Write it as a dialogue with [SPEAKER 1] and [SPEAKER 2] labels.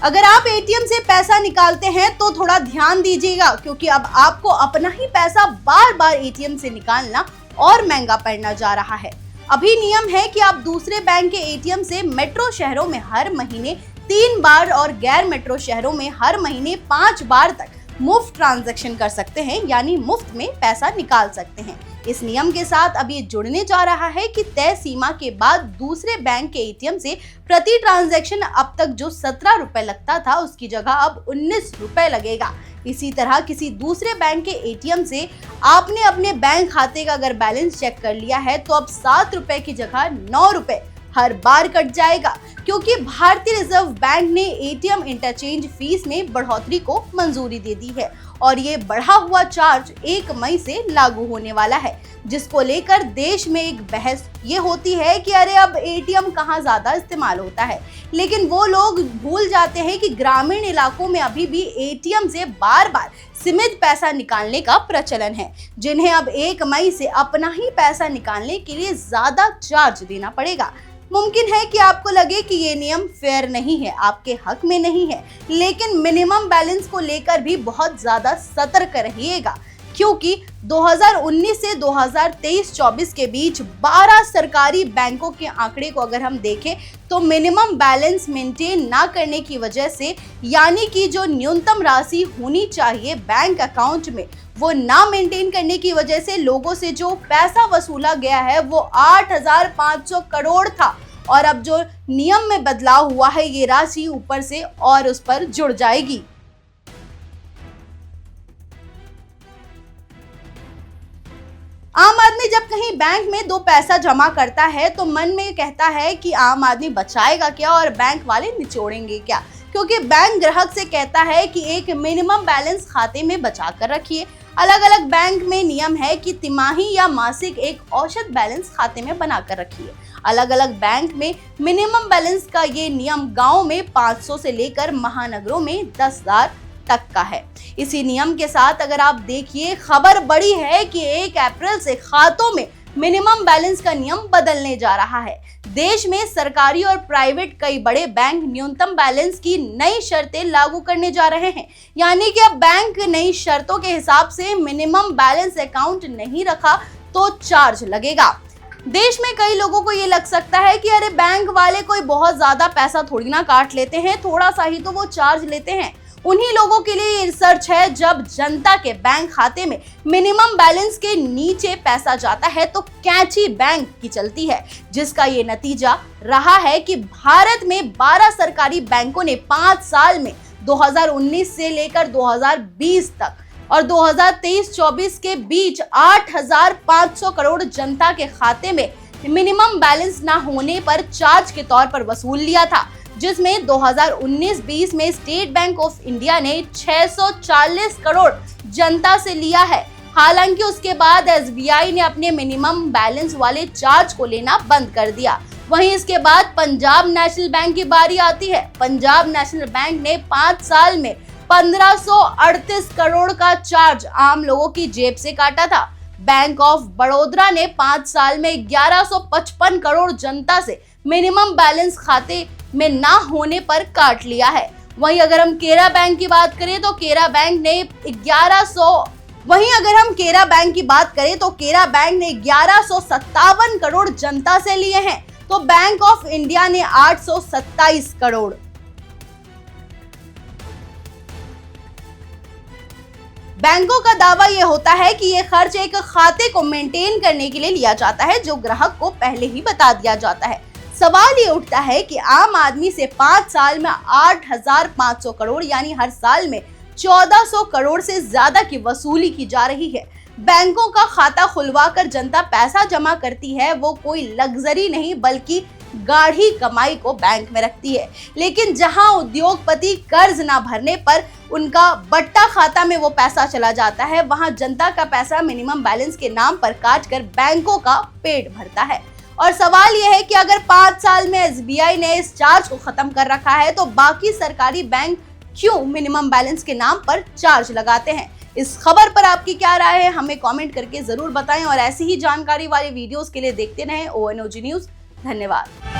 [SPEAKER 1] अगर आप एटीएम से पैसा निकालते हैं तो थोड़ा ध्यान दीजिएगा, क्योंकि अब आपको अपना ही पैसा बार बार एटीएम से निकालना और महंगा पड़ना जा रहा है। अभी नियम है कि आप दूसरे बैंक के एटीएम से मेट्रो शहरों में हर महीने 3 बार और गैर मेट्रो शहरों में हर महीने 5 बार तक मुफ्त ट्रांजैक्शन कर सकते हैं, यानी मुफ्त में पैसा निकाल सकते हैं। इस नियम के साथ अब ये जुड़ने जा रहा है कि तय सीमा के बाद दूसरे बैंक के एटीएम से प्रति ट्रांजैक्शन अब तक जो 17 रुपए लगता था उसकी जगह अब 19 रुपए लगेगा। इसी तरह किसी दूसरे बैंक के एटीएम से आपने अपने बैंक खाते का अगर बैलेंस चेक कर लिया है तो अब 7 रुपए की जगह 9 रुपए हर बार कट जाएगा, क्योंकि भारतीय रिजर्व बैंक ने एटीएम इंटरचेंज फीस में बढ़ोतरी को मंजूरी दे दी है और ये बढ़ा हुआ चार्ज 1 मई से लागू होने वाला है, जिसको लेकर देश में एक बहस ये होती है कि अरे अब एटीएम कहाँ ज्यादा इस्तेमाल होता है, लेकिन वो लोग भूल जाते हैं कि ग्रामीण इलाकों में अभी भी एटीएम से बार बार सीमित पैसा निकालने का प्रचलन है, जिन्हें अब 1 मई से अपना ही पैसा निकालने के लिए ज्यादा चार्ज देना पड़ेगा। मुमकिन है कि आपको लगे कि ये नियम फेयर नहीं है, आपके हक में नहीं है, लेकिन मिनिमम बैलेंस को लेकर भी बहुत ज्यादा सतर्क रहिएगा, क्योंकि 2019 से 2023-24 के बीच 12 सरकारी बैंकों के आंकड़े को अगर हम देखें तो मिनिमम बैलेंस मेंटेन ना करने की वजह से, यानी कि जो न्यूनतम राशि होनी चाहिए बैंक अकाउंट में वो ना मेंटेन करने की वजह से लोगों से जो पैसा वसूला गया है वो 8,500 करोड़ था, और अब जो नियम में बदलाव हुआ है ये राशि ऊपर से और उस पर जुड़ जाएगी। आम आदमी जब कहीं बैंक में 2 पैसा जमा करता है तो मन में कहता है कि आम आदमी बचाएगा क्या और बैंक वाले निचोड़ेंगे क्या, क्योंकि बैंक ग्राहक से कहता है कि एक मिनिमम बैलेंस खाते में बचा कर रखिए। अलग अलग बैंक में नियम है कि तिमाही या मासिक एक औसत बैलेंस खाते में बना कर रखिए। अलग अलग बैंक में मिनिमम बैलेंस का ये नियम गाँव में 500 से लेकर महानगरों में 10,000 तक का है। इसी नियम के साथ अगर आप देखिए, खबर बड़ी है कि 1 अप्रैल से खातों में मिनिमम बैलेंस का नियम बदलने जा रहा है। देश में सरकारी और प्राइवेट कई बड़े बैंक न्यूनतम बैलेंस की नई शर्तें लागू करने जा रहे हैं, यानी कि अब बैंक नई शर्तों के हिसाब से मिनिमम बैलेंस अकाउंट नहीं रखा तो चार्ज लगेगा। देश में कई लोगों को ये लग सकता है कि अरे बैंक वाले कोई बहुत ज्यादा पैसा थोड़ी ना काट लेते हैं, थोड़ा सा ही तो वो चार्ज लेते हैं। उन्हीं लोगों के लिए ये रिसर्च है, जब जनता के बैंक खाते में मिनिमम बैलेंस के नीचे पैसा जाता है तो कैंची बैंक की चलती है, जिसका ये नतीजा रहा है कि भारत में 12 सरकारी बैंकों ने 5 साल में 2019 से लेकर 2020 तक और 2023-24 के बीच 8,500 करोड़ जनता के खाते में मिनिमम बैलेंस ना होने पर चार्ज के तौर पर वसूल लिया था, जिसमें 2019-20 में स्टेट बैंक ऑफ इंडिया ने 640 करोड़ जनता से लिया है। हालांकि उसके बाद एसबीआई ने अपने मिनिमम बैलेंस वाले चार्ज को लेना बंद कर दिया। वहीं इसके बाद पंजाब नेशनल बैंक की बारी आती है। पंजाब नेशनल बैंक ने 5 साल में 1538 करोड़ का चार्ज आम लोगों की जेब से काटा था। बैंक ऑफ बड़ौदा ने 5 साल में 1155 करोड़ जनता से मिनिमम बैलेंस खाते में ना होने पर काट लिया है। वहीं अगर हम केरा बैंक की बात करें तो केरा बैंक ने 1157 करोड़ जनता से लिए हैं, तो बैंक ऑफ इंडिया ने 827 करोड़। बैंकों का दावा यह होता है कि ये खर्च एक खाते को मेंटेन करने के लिए लिया जाता है, जो ग्राहक को पहले ही बता दिया जाता है। सवाल ये उठता है कि आम आदमी से 5 साल में 8,500 करोड़ यानी हर साल में 1,400 करोड़ से ज्यादा की वसूली की जा रही है। बैंकों का खाता खुलवाकर जनता पैसा जमा करती है, वो कोई लग्जरी नहीं बल्कि गाढ़ी कमाई को बैंक में रखती है। लेकिन जहां उद्योगपति कर्ज ना भरने पर उनका बट्टा खाता में वो पैसा चला जाता है, वहां जनता का पैसा मिनिमम बैलेंस के नाम पर काट कर बैंकों का पेट भरता है। और सवाल यह है कि अगर 5 साल में एसबीआई ने इस चार्ज को खत्म कर रखा है तो बाकी सरकारी बैंक क्यों मिनिमम बैलेंस के नाम पर चार्ज लगाते हैं? इस खबर पर आपकी क्या राय है, हमें कमेंट करके जरूर बताएं और ऐसी ही जानकारी वाली वीडियोस के लिए देखते रहें ONOG न्यूज़। धन्यवाद।